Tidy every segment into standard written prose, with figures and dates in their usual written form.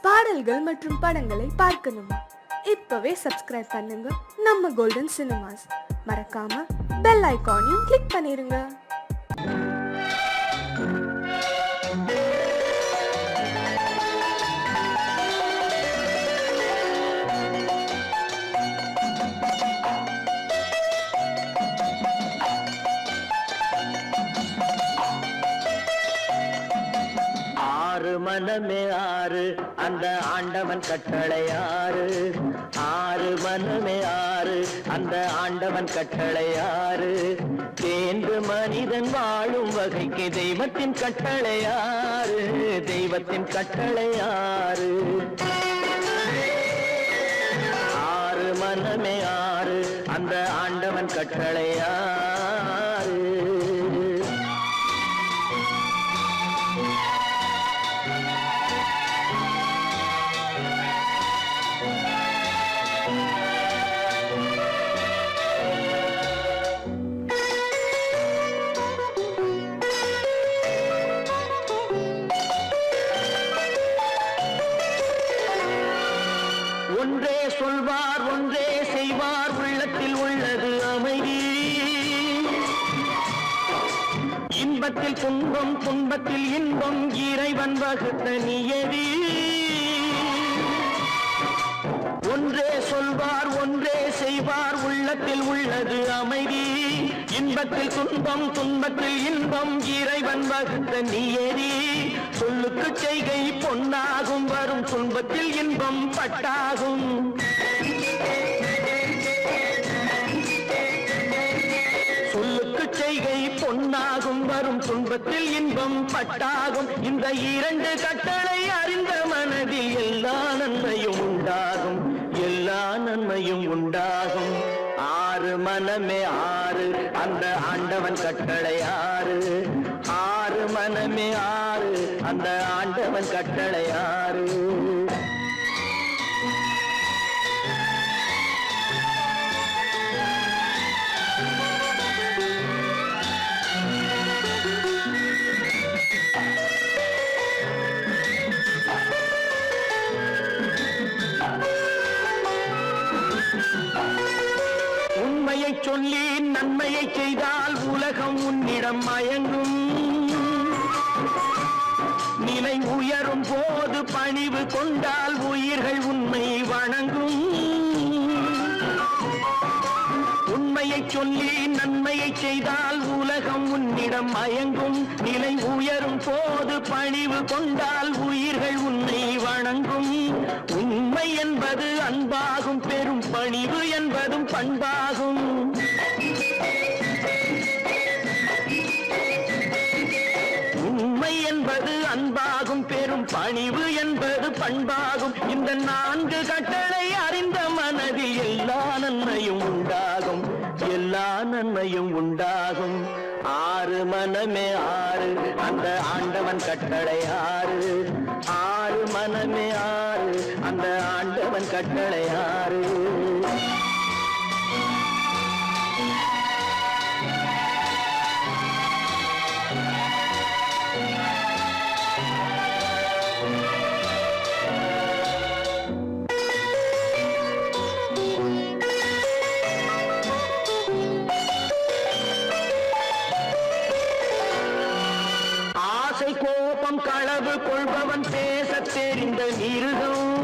பாடல்கள் மற்றும் படங்களை பார்க்கணுமா? இப்பவே சப்ஸ்கிரைப் பண்ணுங்க நம்ம கோல்டன் சினிமாஸ். மறக்காம பெல் ஐகானையும் கிளிக் பண்ணிருங்க. மனமே ஆறு அந்த ஆண்டவன் கட்டளை ஆறு. ஆறு மனமே ஆறு அந்த ஆண்டவன் கட்டளை ஆறு. தேர்ந்து மனிதன் வாழும் வகைக்கு தெய்வத்தின் கட்டளை ஆறு. தெய்வத்தின் கட்டளை ஆறு. ஆறு மனமே ஆறு அந்த ஆண்டவன் கட்டளை ஆறு. ஒன்றே சொல்வார் ஒன்றே செய்வார் உள்ளத்தில் உள்ளது அமைதி. இன்பத்தில் துன்பம் துன்பத்தில் இன்பம் இறைவன் வகுத்த நியதி. ஒன்றே சொல்வார் ஒன்றே செய்வார் உள்ளத்தில் உள்ளது அமைதி. இன்பத்தில் துன்பம் துன்பத்தில் இன்பம் இறைவன் வகுத்த நியதி. சொல்லுக்கு செய்கை பொன்னாகும் வரும் துன்பத்தில் இன்பம் பட்டாகும். சொல்லுக்கு செய்கை பொன்னாகும் வரும் துன்பத்தில் இன்பம் பட்டாகும். இந்த இரண்டு கட்டளை அறிந்த மனதில் எல்லா நன்மையும் உண்டாகும். எல்லா நன்மையும் உண்டாகும். ஆறு மனமே ஆறு அந்த ஆண்டவன் கட்டளை ஆறு. ஆறு மனமே ஆறு அந்த ஆண்டவன் கட்டளை ஆறு. உண்மையை சொல்லி நன்மையை செய்தால் உலகம் உன்னிடம் மயங்கும். நிலை உயரும் போது பணிவு கொண்டால் உயிர்கள் உண்மை வணங்கும். உண்மையை சொல்லி நன்மையை செய்தால் உலகம் உன்னிடம் மயங்கும். நிலை உயரும் போது பணிவு கொண்டால் உயிர்கள் உன்னை வணங்கும். உண்மை என்பது அன்பாகும் பெரும் பணிவு என்பதும் பண்பாகும். உண்மை என்பது அன்பாகும் பெரும் பணிவு என்பது பண்பாகும். இந்த நான்கு கட்டளை அறிந்த மனதில் எல்லா நன்மையும் உண்டாகும். எல்லா நன்மையும் உண்டாகும். ஆறு மனமே ஆறு அந்த ஆண்டவன் கட்டளை ஆறு. ஆறு மனமே ஆறு அந்த ஆண்டவன் கட்டளை ஆறு. கோபம் களவு கொள்பவன் பேச தெரிந்த மிருகம்.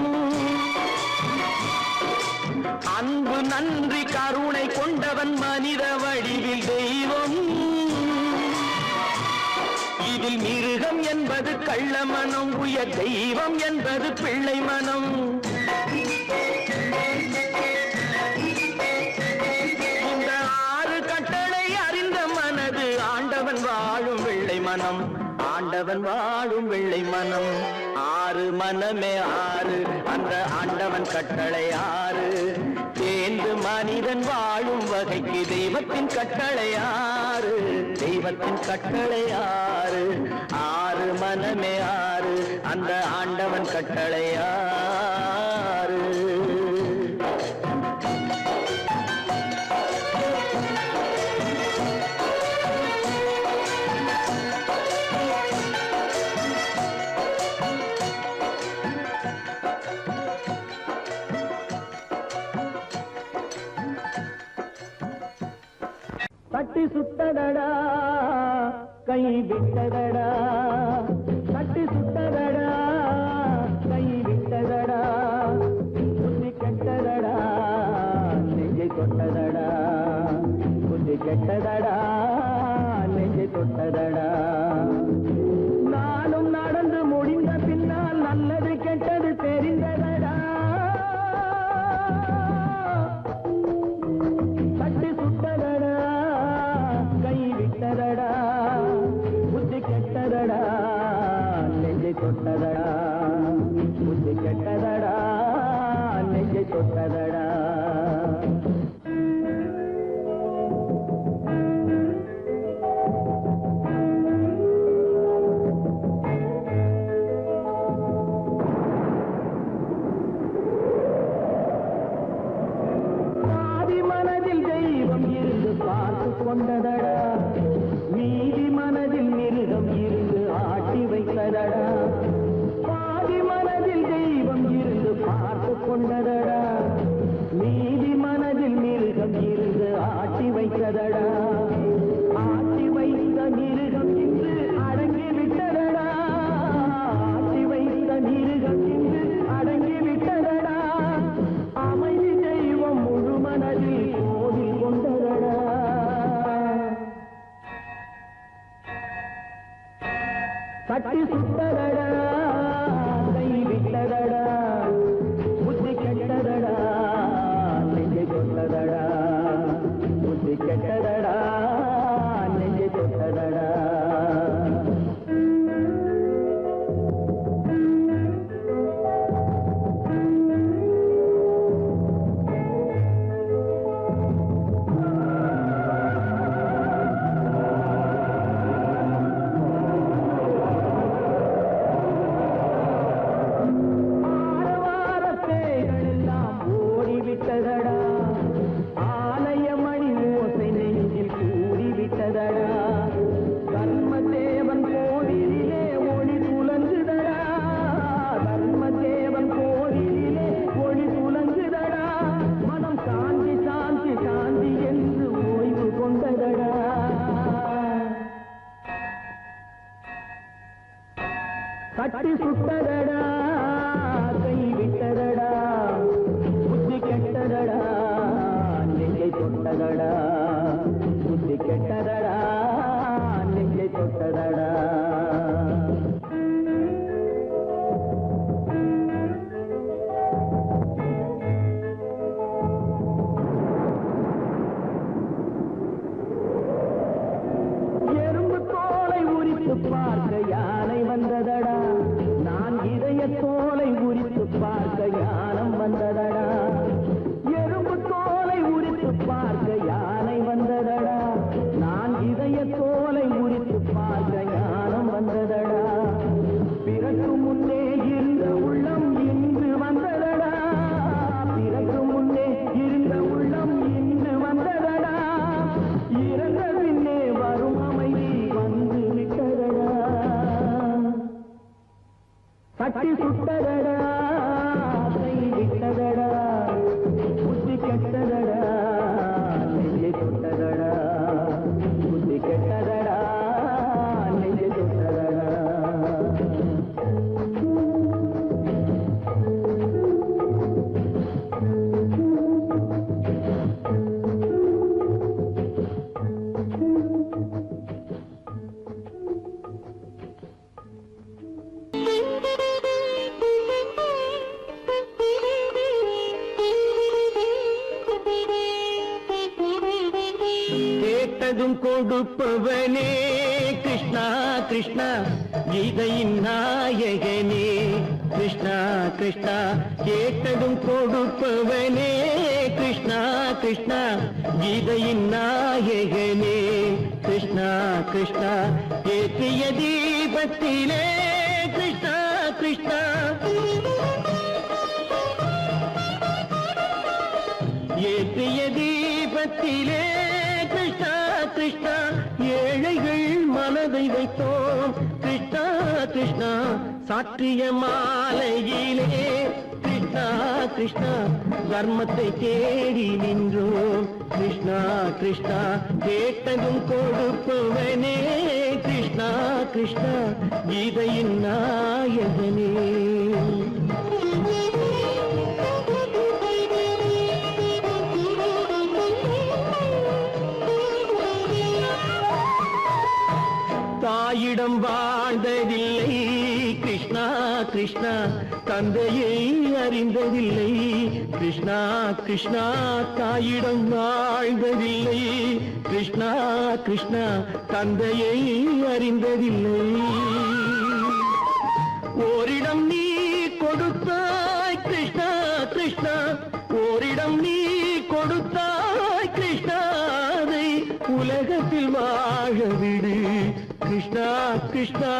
அன்பு நன்றி கருணை கொண்டவன் மனித வடிவில் தெய்வம். இதில் மிருகம் என்பது கள்ள மனம். உயர் தெய்வம் என்பது பிள்ளை மனம். இந்த ஆறு கட்டளை அறிந்த மனது ஆண்டவன் வாழும் வெள்ளை மனம். ஆண்டவன் வாழும் வெள்ளை மனம். ஆறு மனமே ஆறு அந்த ஆண்டவன் கட்டளை ஆறு. தேர்ந்து மனிதன் வாழும் வகைக்கு தெய்வத்தின் கட்டளை ஆறு. தெய்வத்தின் கட்டளை ஆறு. ஆறு மனமே ஆறு அந்த ஆண்டவன் கட்டளை ஆறு. தட்டி சுட்டதடா கை விட்டதடா, தட்டி சுட்டதடா கை விட்டதடா, புத்தி கெட்டதடா நெஞ்சை தொட்டதடா, புத்தி கெட்டதடா நெஞ்சை தொட்டதடா. நானும் நடந்து முடிந்த பின்னால் நல்லது கெட்டது தெரிந்ததடா, தட்டி சுட்டதடா கை விட்டதடா, புத்தி கெட்டதடா நெஞ்சை தொட்டதடா, புத்தி கெட்டதடா நெஞ்சை தொட்டதடா. கொண்டதடா மீதி மனதில் மிருகம் இருந்து ஆட்டி வைத்ததடா, பாதி மனதில் தெய்வம் இருந்து பார்த்து கொண்டதடா, மீதி மனதில் மிருகம் இருந்து ஆட்டி வைத்ததடா, ஆட்டி வைத்த மிருகம் இன்று அடங்கி விட்டதடா, ஆட்டி வைத்த மிருகம் இன்று அடங்கி விட்டதடா, அமைதி தெய்வம் முழு மனதில் கோவில் கொண்டதடா. தட்டி சுட்டதடா கை விட்டதடா, புத்தி கெட்டதடா நெஞ்சை தொட்டதடா, புத்தி கெட்டதடா நெஞ்சை தொட்டதடா. ஆலயமணி ஓசை நெஞ்சில் கூடிவிட்டதடா, தர்மதேவன் கோவிலிலே ஒளி துலங்குதடா, தர்மதேவன் கோவிலிலே ஒளி துலங்குதடா, மனம் சாந்தி சாந்தி சாந்தி என்று ஓய்வு கொண்டதடா. தட்டி சுட்டதடா கை விட்டதடா, புத்தி கெட்டதடா நெஞ்சை தொட்டதடா, புத்தி கெட்டதடா நெஞ்சை தொட்டதடா. எறும்பு தோலை உரித்து பார்க்க யானை வந்ததடா, நான் இதய தோலை உரித்து பார்க்க யானம் வந்ததடா, எறும்பு தோலை உரித்து பார்க்க யானை வந்ததடா, நான் இதய தோலை உரித்து பார்க்க ஞானம் வந்ததடா, பிறகு முன்னே இருந்த உள்ளம் இன்று வந்ததடா, பிறகு முன்னே இருந்த உள்ளம் இன்று வந்ததடா, இறந்த பின்னே வரும் அமைதி வந்து விட்டதடா. தட்டி சுட்டதடா கை விட்டதடா, புத்தி கெட்டதடா நெஞ்சை தொட்டதடா, புத்தி கெட்டதடா நெஞ்சை தொட்டதடா. கேட்டதும் கொடுப்பவனே கிருஷ்ணா கிருஷ்ணா, கீதையின் நாயகனே கிருஷ்ணா கிருஷ்ணா, கேட்டதும் கொடுப்பவனே கிருஷ்ணா கிருஷ்ணா, கீதையின் நாயகனே கிருஷ்ணா கிருஷ்ணா, ஏற்றிய தீபத்திலே கிருஷ்ணா கிருஷ்ணா, ஏற்றிய தீபத்திலே கிருஷ்ணா கிருஷ்ணா, ஏழைகள் மனதை வைத்தோம் கிருஷ்ணா கிருஷ்ணா, சாற்றிய மாலையிலே கிருஷ்ணா கிருஷ்ணா தர்மத்தை தேடி நின்றோம் கிருஷ்ணா கிருஷ்ணா கேட்டதும் கொடுப்பவனே கிருஷ்ணா கிருஷ்ணா கீதையின் நாயகனே தாயிடம் வாழ்ந்ததில்லை கிருஷ்ணா கிருஷ்ணா தந்தையை அறிந்ததில்லை கிருஷ்ணா கிருஷ்ணா தாயிடம் வாழ்ந்ததில்லை கிருஷ்ணா கிருஷ்ணா தந்தையை அறிந்ததில்லை ஓரிடம் நீ கொடுத்தாய் கிருஷ்ணா கிருஷ்ணா ஓரிடம் நீ கொடுத்தாய் கிருஷ்ணா அதை உலகத்தில் வாழ விடு கிருஷ்ணா கிருஷ்ணா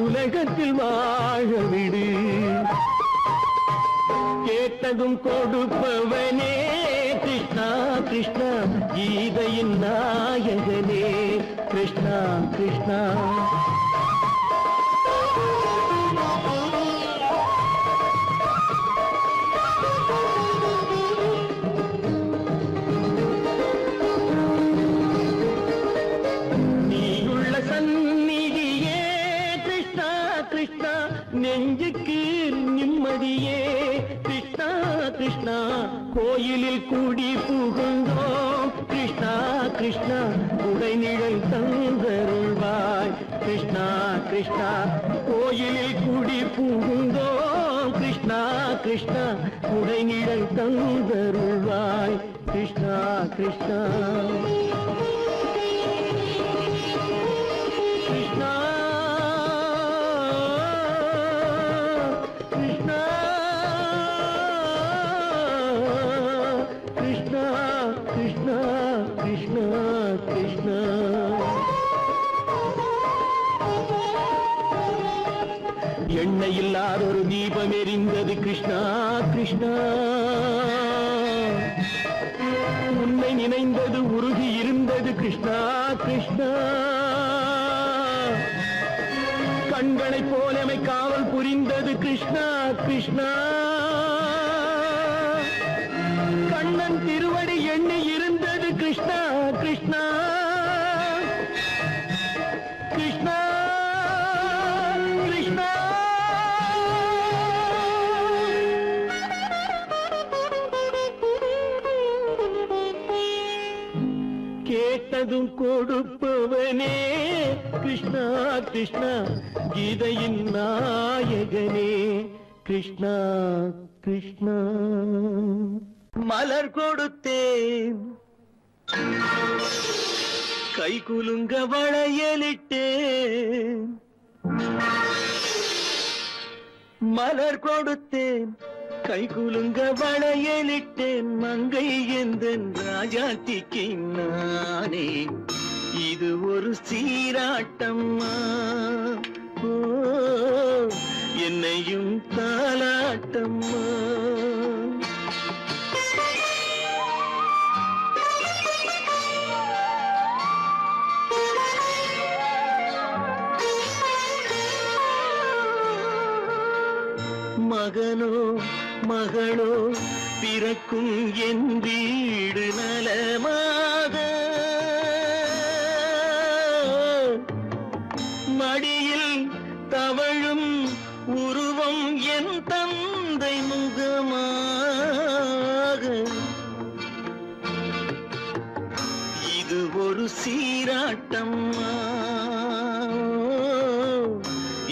உலகத்தில் வாழ விடு கேட்டதும் கொடுப்பவனே கிருஷ்ணா கிருஷ்ணா கீதையின் நாயகனே கிருஷ்ணா கிருஷ்ணா நெஞ்சுக்கு நிம்மதியே கிருஷ்ணா கிருஷ்ணா கோயிலில் கூடி புகுந்தோம் கிருஷ்ணா கிருஷ்ணா உடைநிழல் தந்தருள்வாய் கிருஷ்ணா கிருஷ்ணா கோயிலில் கூடி புகுந்தோம் கிருஷ்ணா கிருஷ்ணா உடைநிழல் தந்தருள்வாய் கிருஷ்ணா கிருஷ்ணா கிருஷ்ணா கிருஷ்ணா கிருஷ்ணா கிருஷ்ணா எண்ணெய் இல்லாத ஒரு தீபம் எரிந்தது கிருஷ்ணா கிருஷ்ணா உன்னை நினைந்தது உருகி இருந்தது கிருஷ்ணா கிருஷ்ணா கண்களைப் போலமை காவல் புரிந்தது கிருஷ்ணா கிருஷ்ணா கண்ணன் திருவடி எண்ணி இருந்தது கிருஷ்ணா கிருஷ்ணா கிருஷ்ணா கிருஷ்ணா கேட்டதும் கொடுப்பவனே கிருஷ்ணா கிருஷ்ணா கீதையின் நாயகனே கிருஷ்ணா கிருஷ்ணா மலர் கொடுத்தேன் கை குலுங்க வளையலிட்டேன் மலர் கொடுத்தேன் கை குலுங்க வளையலிட்டேன் மங்கை எந்தன் ராஜாத்திக்கு நானே இது ஒரு சீராட்டம்மா ஓ என்னையும் தாலாட்டம்மா மகனோ மகளோ பிறக்கும் என் வீடு நலமாக மடியில் தவழும் உருவம் என் தந்தை முகமாக இது ஒரு சீராட்டம்மா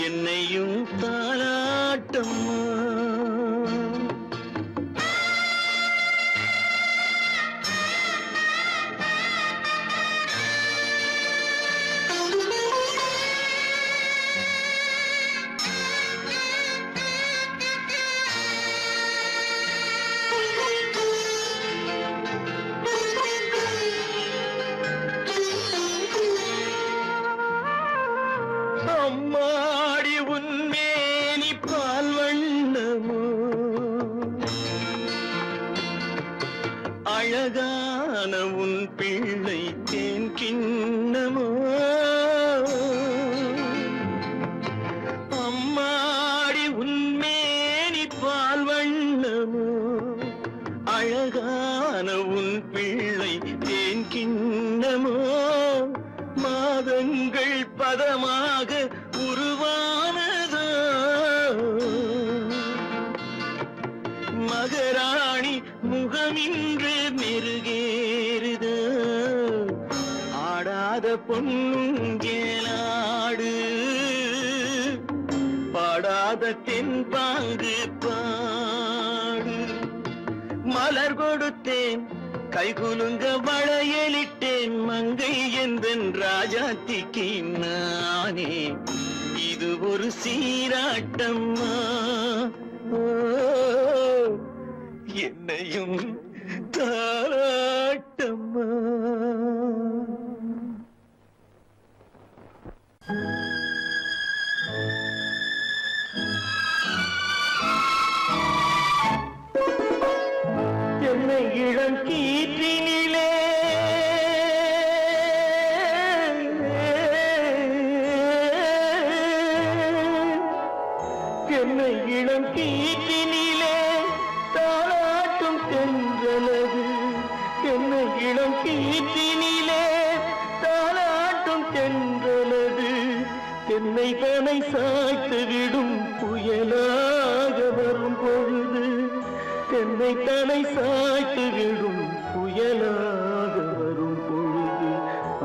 என்னையும் தாலாட்டம்மா அம்மாடி உன்மேனி பால் வண்ணமோ அழகான உன் பிள்ளை தேன் கிண்ணமோ அம்மாடி உன்மேனி பால் வண்ணமோ அழகான உன் பிள்ளை தேன் கிண்ணமோ மாதங்கள் பதமாக உருவானதோ மகராணி முகமின்று மெருகேறுதோ ஆடாத பொன்னுங்கேலாடு பாடாத தென்பாங்கு பாடு மலர் கொடுத்தேன் கைகுலுங்க வளையலிட்டேன் மங்கை எந்தன் ராஜாத்திக்கு நானே இது ஒரு சீராட்டம்மா ஓ, என்னையும் தாராட்டம்மா. என்னை இளம் கீற்றினிலே என்னை இளம் கீற்றினிலே தாளாட்டும் தென்றலது என்னை இளம் கீற்றினிலே தாளாட்டும் தென்றலது என்னை தனை சாய்த்து விடும் புயலாக வரும் பொழுது என்னை தலை சாய்த்து விடும் புயலாக வரும் பொழுது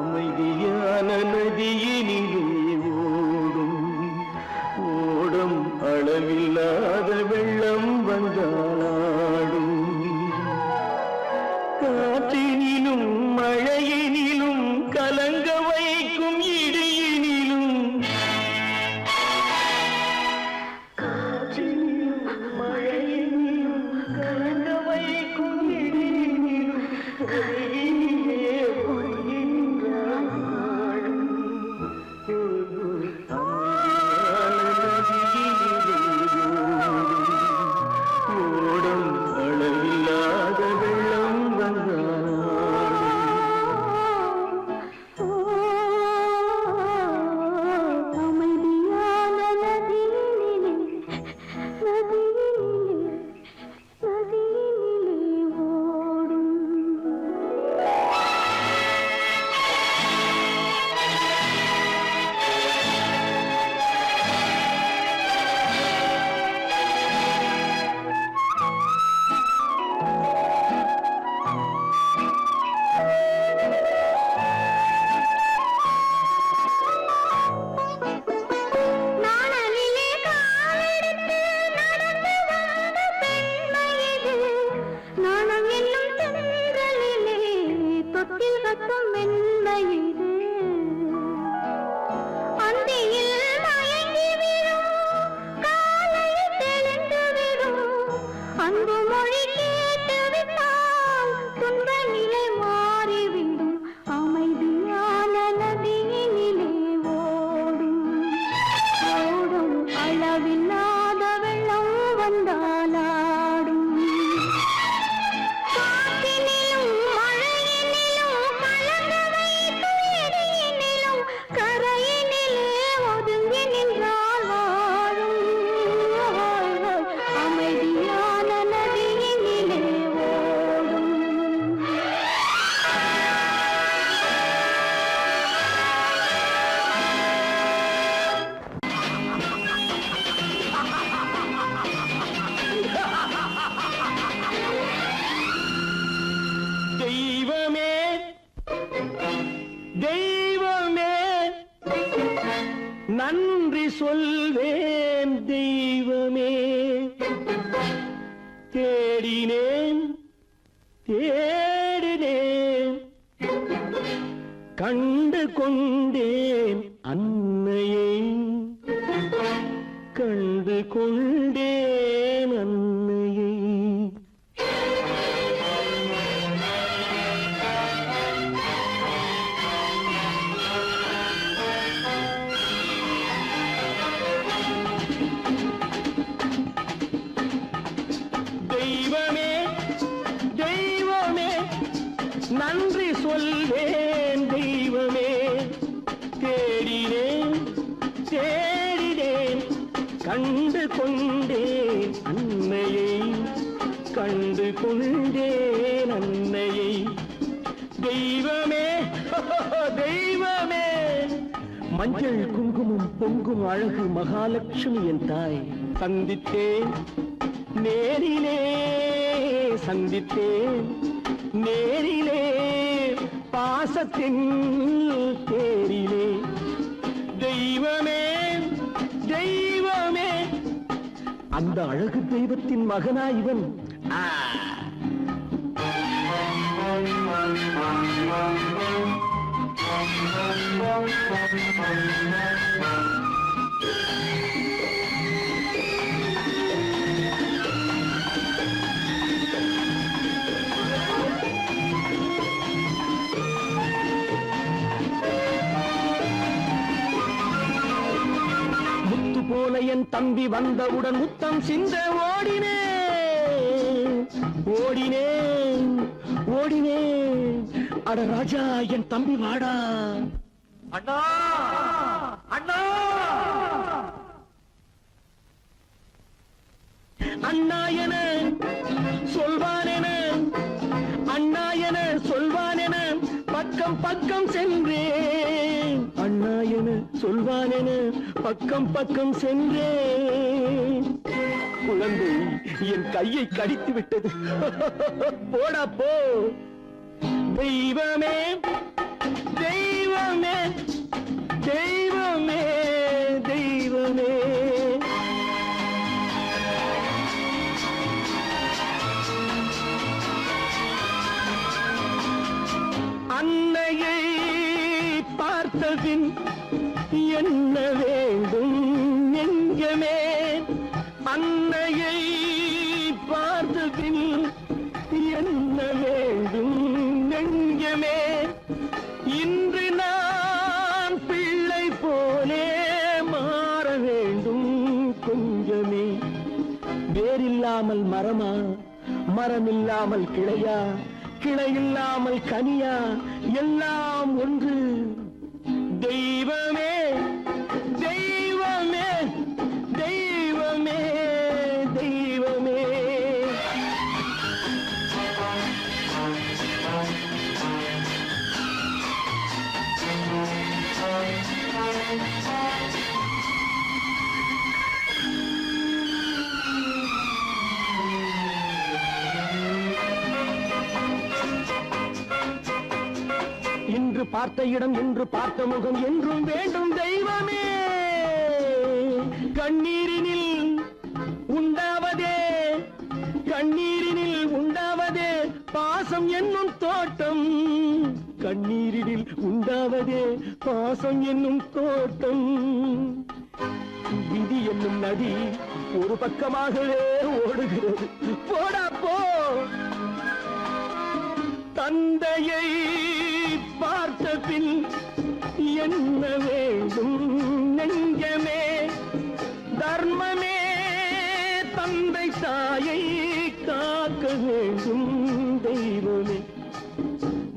அமைதியான நதியினிலே ஓடும் ஓடும் அளவில்லாத வெள்ளம் வந்தாடும் காற்றினிலும் மழையினிலும் கலங்க வைக்கும் இடியினிலும் காற்றினிலும் மழையினிலும் கலங்க வைக்கும் இடியினிலும் கையினிலே ஒளியின்றாள் ஓடும் அளவில்லாத வெள்ளம் வந்தாள் அமைதியான நதியினிலே ஓடும் நாணலிலே காலெடுத்து நடந்து வந்த பெண்மை இது நாணம் என்னும் தென்றலிலே தொட்டில் கட்டும் மென்மை இது அந்தியில் மயங்கி விடும் காலையில் தெளிந்து விடும் அன்பு மொழி கேட்டு விட்டால் துன்ப நிலை மாறிவிடும் அமைதியான நதியினிலே ஓடும் ஓடும் அளவில்லாத வெள்ளம் வந்தாலாடும் காற்றினிலும் மழையினிலும் கலங்க வைக்கும் இடியினிலும் கரையினிலே ஒதுங்கி நின்றால் வாழும் அமைதியான நதியினிலே ஓடும் தெய்வமே தெய்வமே நன்றி சொல்வேன் தெய்வமே தேடினேன் தேடினேன் கண்டு கொண்டேன் அன்னையை கண்டு கொண்டேன் அன்னையை தெய்வமே தெய்வமே நன்றி சொல்வேன் தெய்வமே தேடினேன் தேடினேன் கண்டு கொண்டேன் அன்னையை கண்டு கண்டு கொண்டேன் அன்னையை. தெய்வமே தெய்வமே, மஞ்சள் குங்குமம் பொங்கும் அழகு மகாலட்சுமி என் தாய். சந்தித்தேன் நேரிலே, சந்தித்தேன் நேரிலே, பாசத்தின் தேரிலே. தெய்வமே தெய்வமே, அந்த அழகு தெய்வத்தின் மகனா இவன். முத்து போல என் தம்பி வந்தவுடன் முத்தம் சிந்த ஓடினேன் ஓடினேன் ஓடினேன். அட ராஜா என் தம்பி வாடா. அண்ணா அண்ணா அண்ணா என சொல்வானென, அண்ணா என சொல்வானென பக்கம் பக்கம் சென்றேன். அண்ணா என சொல்வானென பக்கம் பக்கம் சென்றேன். குழந்தை என் கையை கடித்து விட்டது. போடா போ. தெய்வமே தெய்வமே தெய்வமே தெய்வமே. அன்னையை பார்த்தபின் என்ன வேண்டும் நெஞ்சமே. அன்னையை பார்த்தபின் என்ன வேண்டும் நெஞ்சமே. இன்று நான் பிள்ளை போலே மாற வேண்டும் கொஞ்சமே. வேரில்லாமல் மரமா, மரமில்லாமல் கிளையா, கிளையில்லாமல் கனியா, எல்லாம் ஒன்று. தெய்வமே தெய்வமே தெய்வமே தெய்வமே. இன்று பார்த்த இடம், இன்று பார்த்த முகம் என்றும் வேண்டும் தெய்வமே. கண்ணீரினில் உண்டாவதே, கண்ணீரினில் உண்டாவதே பாசம் என்னும் தோட்டம். கண்ணீரினில் உண்டாவதே பாசம் என்னும் தோட்டம். விதி என்னும் நதி ஒரு பக்கமாகவே ஓடுகிறது. போடா போ. தந்தையை பார்த்த பின் என்ன வேண்டும் நெஞ்சமே. தர்மமே தந்தை தாயை காக்க வேண்டும் தெய்வமே.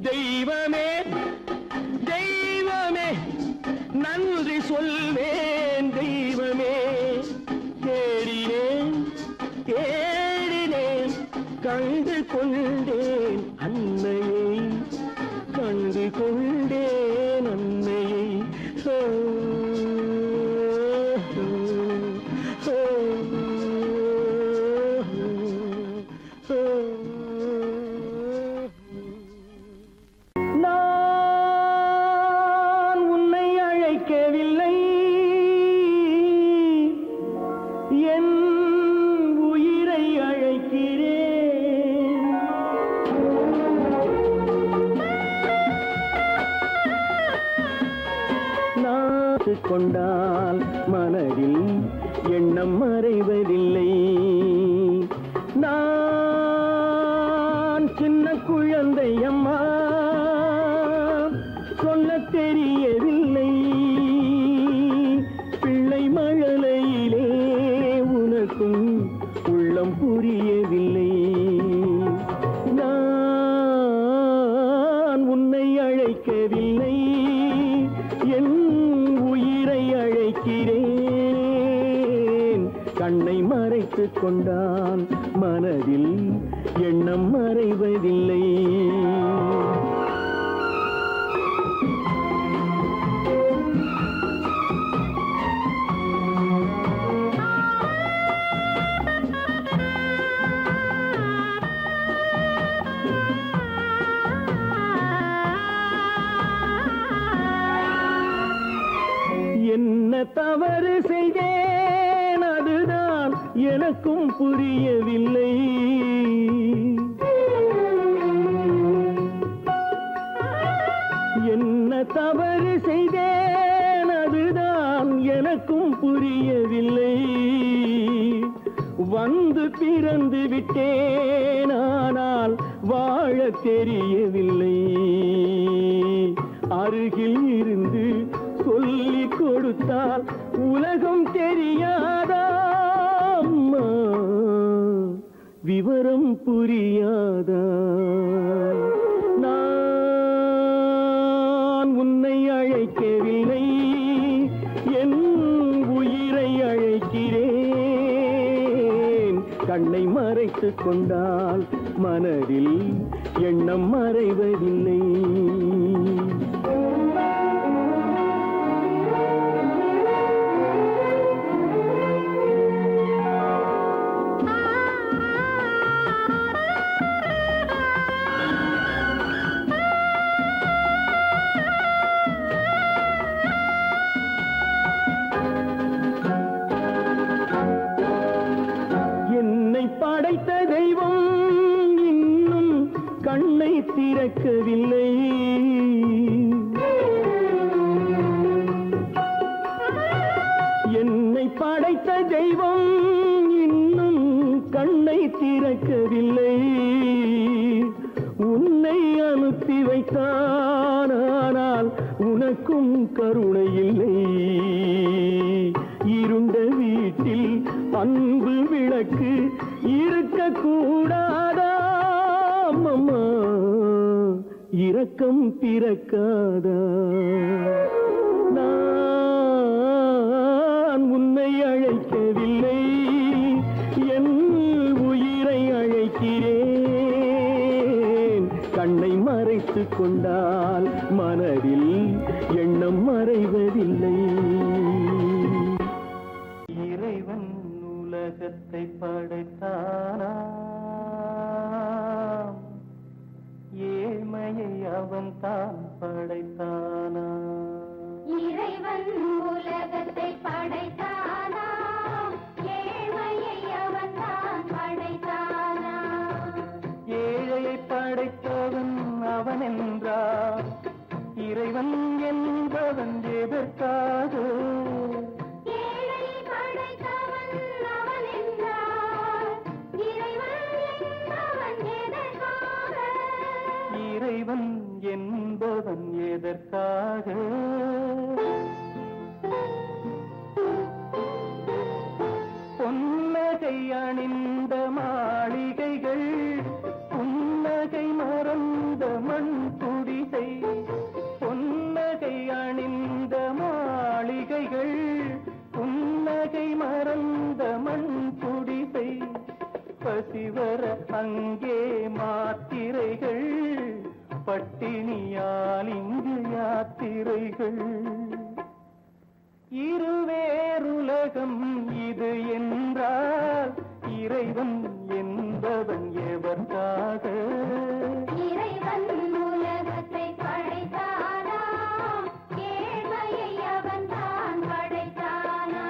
தெய்வமே தெய்வமே, நன்றி சொல்வேன் தெய்வமே. தேடினேன் தேடினேன், கண்டு கொண்டேன் அன்னையை, கண்டு கொண்டேன் அன்னையை. நான் உன்னை அழைக்கவில்லை, என் உயிரை அழைக்கிறேன். நாட்டு கொண்டால் மனதில் எண்ணம் மறைவதில்லை. நான் சின்ன குழந்தை அம்மா, சொல்ல தெரியவில்லை. பிள்ளை மழலையிலே உனக்கும் உள்ளம் புரியவில்லை. நான் உன்னை அழைக்கவில்லை, என் உயிரை அழைக்கிறேன். கண்ணை மறைத்துக் கொண்டான் மனதில் எண்ணம் மறைவதில்லை. என்ன தவறு செய்தேன் அதுதான் எனக்கும் புரியவில்லை. என்ன தவறு செய்தேன் அதுதான் எனக்கும் புரியவில்லை. வந்து பிறந்து விட்டேன் ஆனால் வாழ தெரியவில்லை. அருகில் இருந்து சொல்லிக் கொடுத்தால் உலகம் தெரியாதா அம்மா, விவரம் புரியாதா? நான் உன்னை அழைக்கவில்லை, என் உயிரை அழைக்கிறேன். கண்ணை மறைத்துக் கொண்டால் மனதில் எண்ணம் மறைவதில்லை. படைத்த தெய்வம் இன்னும் கண்ணை திறக்கவில்லை. என்னை படைத்த தெய்வம் இன்னும் கண்ணை திறக்கவில்லை. உன்னை அனுப்பி வைத்தான் ஆனால் உனக்கும் கருணை இல்லை. இருண்ட வீட்டில் அன்பு விளக்கு இருக்க கூடாதா அம்மா, இரக்கம் பிறக்காதா? நான் உன்னை அழைக்கவில்லை, என் உயிரை அழைக்கிறேன். கண்ணை மறைத்துக் கொண்டால் மனதில் எண்ணம் மறைவதில்லை. இறைவன் உலகத்தை படைத்தானா, ஏழ்மையை அவன் தான் படைத்தானா? இறைவன் உலகத்தை படைத்தானா, ஏழ்மையை அவன் தான் படைத்தானா? ஏழையை படைத்தவன் அவன் என்றார், இறைவன் என்பவன் எதற்காக? இறைவன் என்பவன் எதற்காக? பொன்னகை அணிந்த மாளிகைகள், புன்னகை மறந்த மண் குடிசை. பொன்னகை அணிந்த மாளிகைகள், புன்னகை மறந்த மண் குடிசை. பசிவர அங்கே மாத்திரைகள், பட்டினியால் இங்கு யாத்திரைகள். இருவேறுலகம் இது என்றால் இறைவன் என்பவன் எவர்க்காக? இறைவன் உலகத்தை படைத்தானா, ஏழ்மையை அவன் தான் படைத்தானா?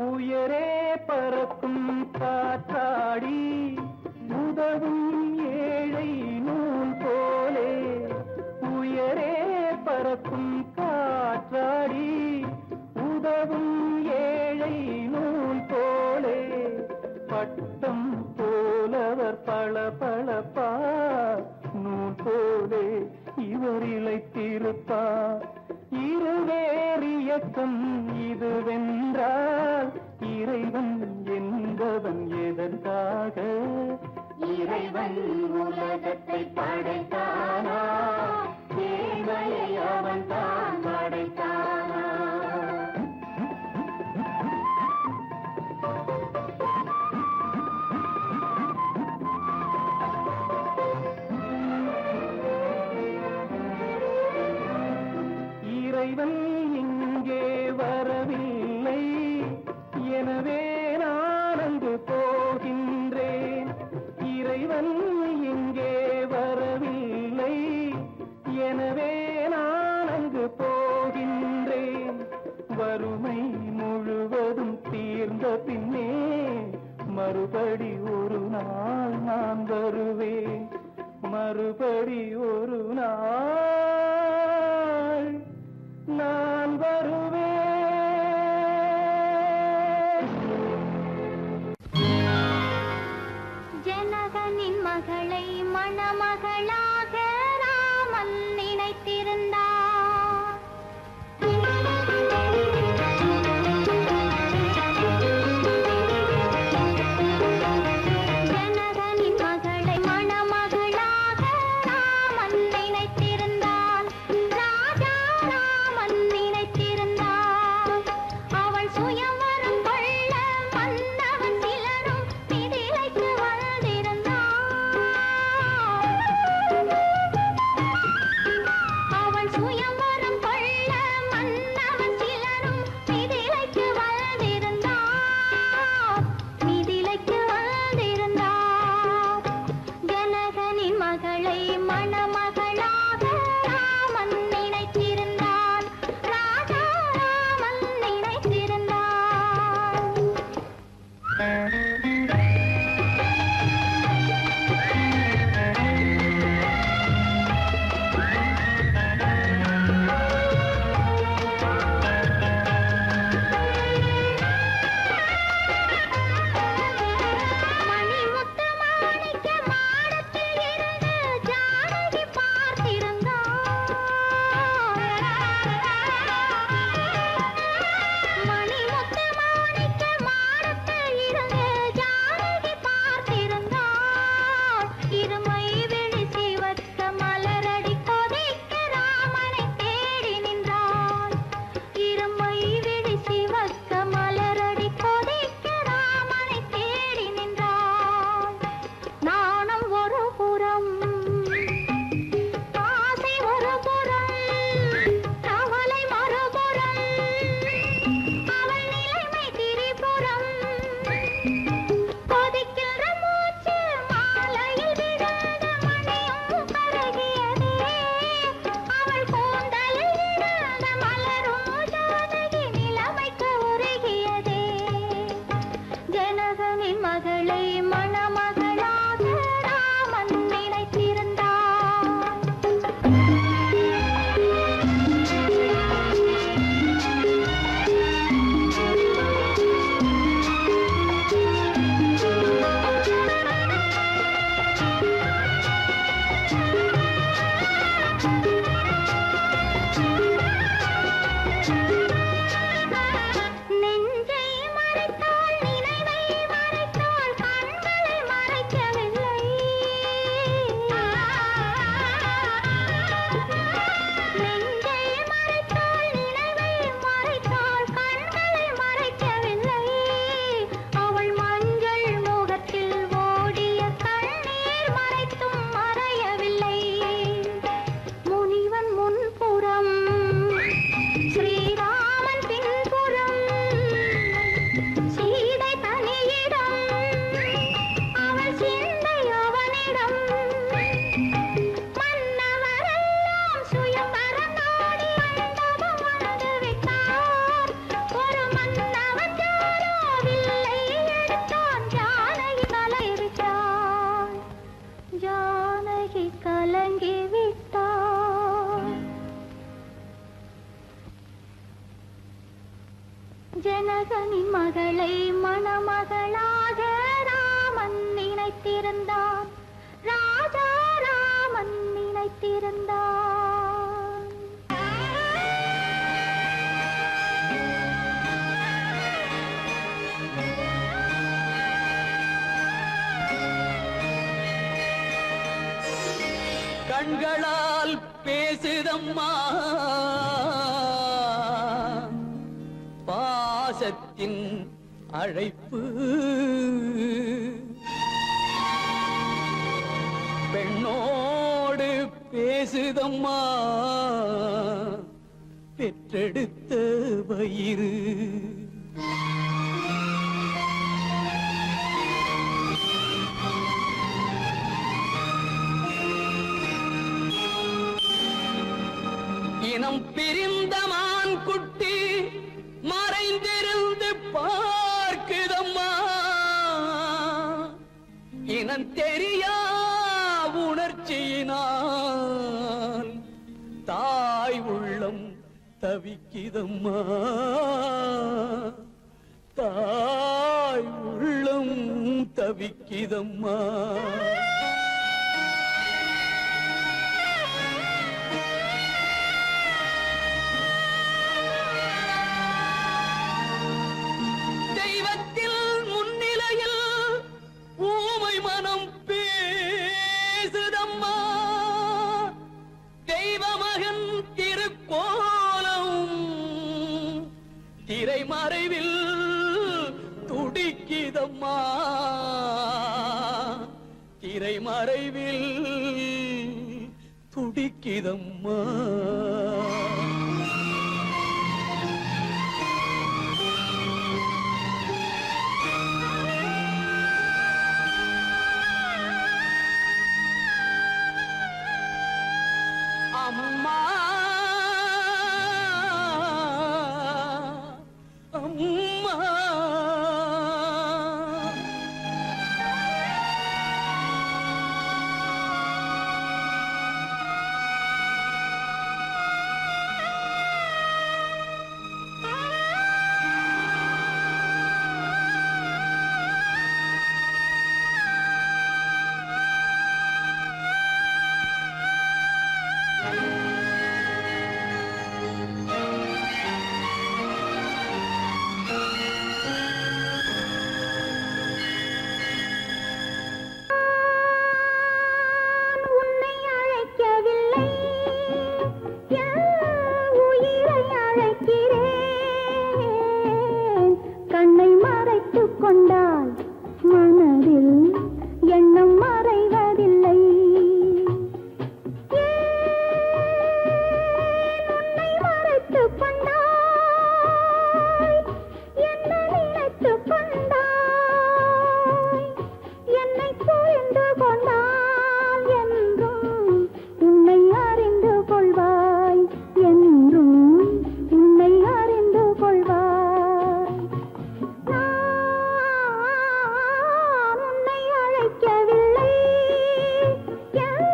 உயரே பறக்கும் காற்றாடி உதவும் ஏழை நூல் போலே. உயரே பறக்கும் காற்றாடி உதவும் ஏழை நூல் போலே. பட்டம் போலவர் பளபளப்பார், நூல் போலே இவர் இளைத்திருப்பார். இருவேறு இயக்கம் இதுவென்றால் இறைவன் என்பவன் எதற்காக இறைவன் உலகத்தை படைத்தானா ஏழ்மையை அவன் தான் படைத்தானா இறைவன் இங்கே வரவில்லை எனவே நான் அங்கு போகின்றேன் இறைவன் இங்கே வரவில்லை எனவே நான் அங்கு போகின்றேன் வறுமை முழுவதும் தீர்ந்த பின்னே மறுபடி ஒரு நாள் நான் வருவேன் மறுபடி ஒரு நாள் நான் வருவேன் ஜனகனின் மகளை மணமகளாக ராமன் நினைத்திருந்தார் ஜனகனின் மகளை மணமகளாக ராமன் நினைத்திருந்தான் ராஜா ராமன் நினைத்திருந்தான் அவள் சுயவரம் கொள்ள வந்தவன் சிலரும் மிதிலைக்கு வந்திருந்தான் அவள் சுயவரம் கொள்ள வந்தவன் சிலரும் மிதிலைக்கு வந்திருந்தான் மிதிலைக்கு வந்திருந்தான் ஜனகனின் மகளை மணமகளாக ராமன் நினைத்திருந்தான் ராஜா ராமன் நினைத்திருந்தான் மணிமுத்து மாணிக்க மாடத்தில் இருந்து ஜானகி பார்த்திருந்தாள் மணிமுத்து மாணிக்க மாடத்தில் இருந்து ஜானகி பார்த்திருந்தாள் இருமை விழி சிவத்த மலரடி கொதிக்க ராமனை தேடி நின்றாள் இருமை விழி சிவத்த மலரடி கொதிக்க ராமனை தேடி நின்றாள் நாணம் ஒரு புறம் ஆசை ஒரு புறம் கவலை மறுபுறம் அவள் நிலைமை திரிபுறம் கொதிக்கின்ற மூச்சு மாலையில் விழுந்த மணியும் கருகியதே அவள் கூந்தலில் விழுந்த மலரும் ஜானகி நிலைமைக்கு உருகியதே ஜனகனின் மகளை மணமகளாக ராமன் நினைத்திருந்தான் நெஞ்சை மறைத்தாள் நினைவை மறைத்தாள் கண்களை மறைத்தாள் கண்களால் பேசுதம்மா பாசத்தின் அழைப்பு பெண்ணோடு பேசுதம்மா பெற்றெடுத்த வயிறு இனம் பிரிந்த மான் குட்டி மறைந்திருந்து பார்க்குதம்மா இனம் தெரியா உணர்ச்சியினால் தாய் உள்ளம் தவிக்குதம்மா தாய் உள்ளம் தவிக்குதம்மா தெய்வத்தில் முன்னிலையில் ஊமை மனம் பேசுதம்மா தெய்வமகன் திருக்கோலம் திரைமறைவில் துடிக்குதம்மா திரைமறைவில் துடிக்குதம்மா அம்மா அம்மா உன்னை அழைக்கவில்லை என் உயிரை அழைக்கிறேன் கண்ணை மறைத்துக் கொண்டால் மனதில் எண்ணம் மறைவதில்லை உன்னை மறைத்துக் கொண்டாய் என்ன நினைத்துக் கொண்டாய் என்னை புரிந்து கொண்டால் என்றும் உன்னை அறிந்து கொள்வாய் என்றும் உன்னை அறிந்து கொள்வாய் நான் உன்னை அழைக்கவில்லை என்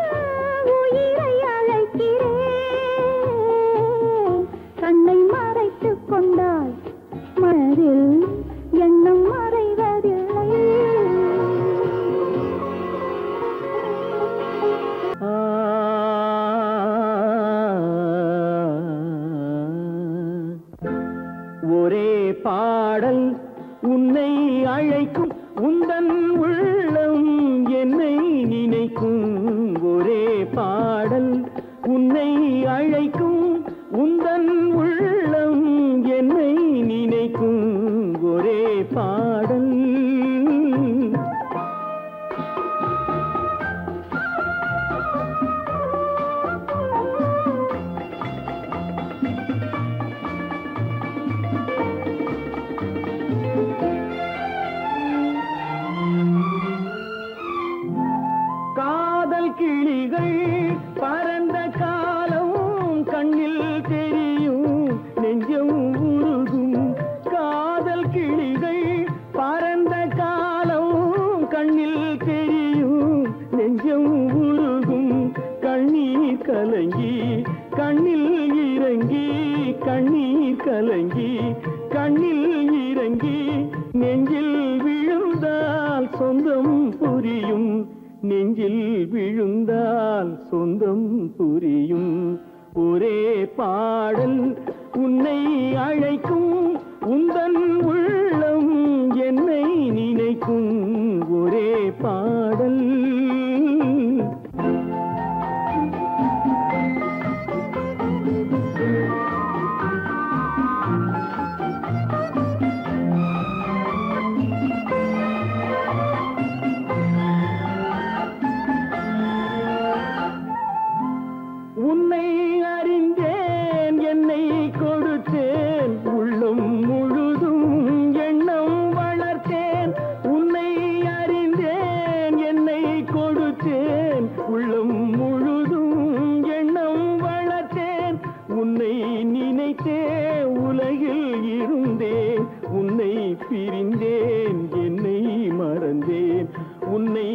உயிரை அழைக்கிறேன் கண்ணை மறைத்துக் கொண்டால் மனதில் எண்ணம் மறைவதில்லை ஒரே பாடல் உன்னை அழைக்கும் உந்தன் உள்ளம் என்னை நினைக்கும் ஒரே பாடல் உன்னை அழைக்கும் உந்தன் உள்ளம் என்னை நினைக்கும் ஒரே பாடல் காதல் கிளிகள் பறந்த காலம் கண்ணில் தெரியும் நெஞ்சம் உருகும் காதல் கிளிகள் பறந்த காலம் கண்ணில் தெரியும் நெஞ்சம் உருகும் கண்ணீர் கலங்கி கண்ணில் இறங்கி கண்ணீர் கலங்கி கண்ணில் இறங்கி நெஞ்சில் விழுந்தால் சொந்தம் புரியும் நெஞ்சில் விழுந்தால் சொந்தம் புரியும் ஒரே பாடல் உன்னை அழைக்கும் உந்தன் உள்ளம் என்னை நினைக்கும் ஒரே பாடல் உன்னை